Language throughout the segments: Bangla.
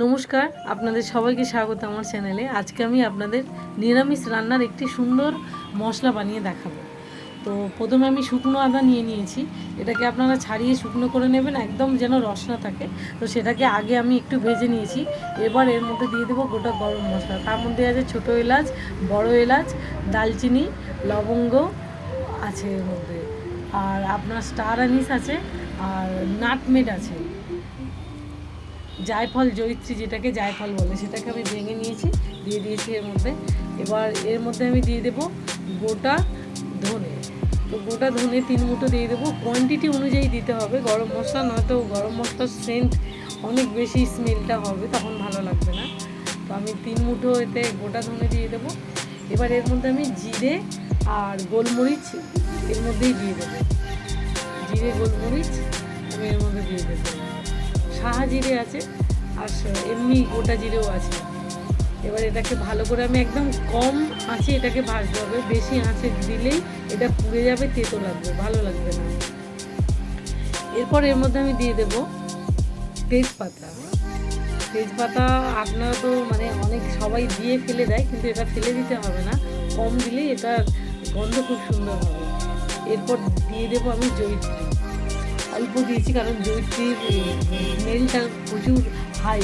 নমস্কার, আপনাদের সবাইকে স্বাগত আমার চ্যানেলে। আজকে আমি আপনাদের নিরামিষ রান্নার একটি সুন্দর মশলা বানিয়ে দেখাবো। তো প্রথমে আমি শুকনো আদা নিয়ে নিয়েছি। এটাকে আপনারা ছাড়িয়ে শুকনো করে নেবেন, একদম যেন রস না থাকে। তো সেটাকে আগে আমি একটু ভেজে নিয়েছি। এবার এর মধ্যে দিয়ে দেবো গোটা গরম মশলা। তার মধ্যে আছে ছোটো এলাচ, বড় এলাচ, দালচিনি, লবঙ্গ আছে এর মধ্যে, আর আপনার স্টার আনিস আছে, আর নাটমেগ আছে, জায়ফল, জয়িত্রী যেটাকে জায়ফল বলে, সেটাকে আমি ভেঙে নিয়েছি, দিয়ে দিয়েছি এর মধ্যে। এবার এর মধ্যে আমি দিয়ে দেবো গোটা ধনে। তো গোটা ধনে 3 মুঠো দিয়ে দেবো। কোয়ান্টিটি অনুযায়ী দিতে হবে গরম মশলা, নয়তো গরম মশলার সেন্ট অনেক বেশি, স্মেলটা হবে, তখন ভালো লাগবে না। তো আমি 3 মুঠো এতে গোটা ধনে দিয়ে দেবো। এবার এর মধ্যে আমি জিরে আর গোলমরিচ এর মধ্যেই দিয়ে দেবো। জিরে গোলমরিচ আমি এর মধ্যে দিয়ে দেবো। সাহা জিরে আছে, আর এমনি গোটা জিরেও আছে। এবার এটাকে ভালো করে আমি একদম কম আঁচে এটাকে ভাজতে হবে। বেশি আঁচে দিলেই এটা পুড়ে যাবে, তেতো লাগবে, ভালো লাগবে না। এরপর এর মধ্যে আমি দিয়ে দেব তেজপাতা। তেজপাতা আপনারা তো অনেক সবাই দিয়ে ফেলে দেয়, কিন্তু এটা ফেলে দিতে হবে না, কম দিলেই এটার গন্ধ খুব সুন্দর হবে। এরপর দিয়ে দেবো আমি জয়িত্রী। অল্প দিয়েছি, কারণ জয়িত্রীর স্মেলটা প্রচুর হাই,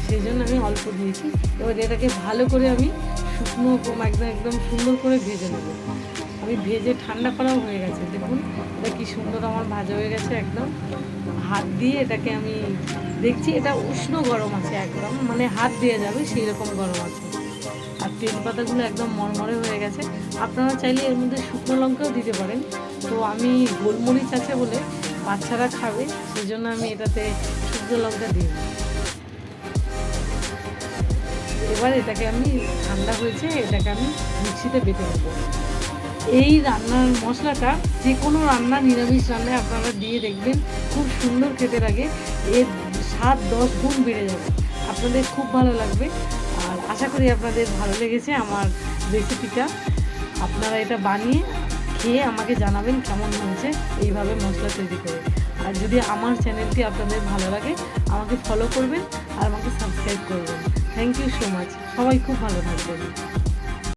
সেই জন্য আমি অল্প দিয়েছি। এবার এটাকে ভালো করে আমি শুকনো একদম সুন্দর করে ভেজে নেব। আমি ভেজে ঠান্ডা করাও হয়ে গেছে, দেখুন এটা কি সুন্দর আমার ভাজা হয়ে গেছে। একদম হাত দিয়ে এটাকে আমি দেখছি, এটা উষ্ণ গরম আছে, একদম হাত দিয়ে যাবে সেই রকম গরম আছে। আর তেজপাতাগুলো একদম মরমরে হয়ে গেছে। আপনারা চাইলে এর মধ্যে শুকনো লঙ্কাও দিতে পারেন। তো আমি গোলমরিচ আছে বলে বাচ্চারা খাবে, সেই জন্য আমি এটাতে শুকনো লঙ্কা দিই। এবার এটাকে আমি ঠান্ডা হয়েছে, এটাকে আমি মিক্সিতে বেটে নেব। এই রান্নার মশলাটা যে কোনো রান্না, নিরামিষ রান্নায় আপনারা দিয়ে দেখবেন, খুব সুন্দর খেতে লাগে। এর স্বাদ 10 গুণ বেড়ে যাবে, আপনাদের খুব ভালো লাগবে। আর আশা করি আপনাদের ভালো লেগেছে আমার রেসিপিটা। আপনারা এটা বানিয়ে খেয়ে আমাকে জানাবেন কেমন হয়েছে এইভাবে মশলা তৈরি করে। আর যদি আমার চ্যানেলটি আপনাদের ভালো লাগে, আমাকে ফলো করবেন আর আমাকে সাবস্ক্রাইব করবেন। Thank you so much. সবাই খুব ভালো থাকবেন।